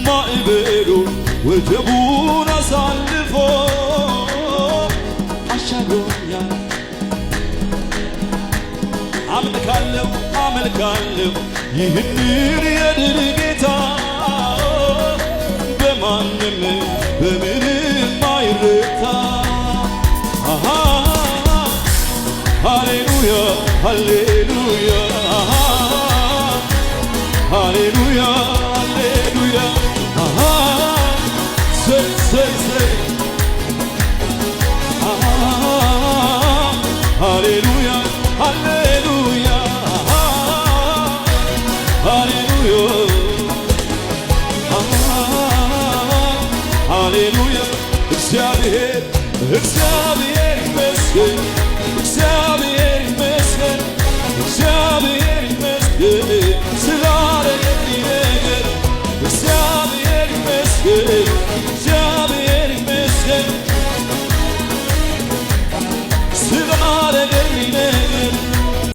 ማዕበሉ ወጀቡን አሳልፎ አሻግሮኛል። አመልካለሁ አመልካለሁ ይህንን የድል ጌታ በማንም በምንም አይረታ። ሃሌሉያ ሃሌሉያ ሃሌሉያ ሃሌሉያ ሰይ ሰይ ሰይ ሃሌሉያ ሃሌሉያ ሃሌሉያ ሃሌሉያ እግዚአብሔር እግዚአብሔር ይመስገን እግዚአብሔር ይመስገን እግዚአብሔር ይመስገን ስላደረገልኝ ነገር እግዚአብሔር ይመስገን እግዚአብሔር ይመስገን ስላደረገልኝ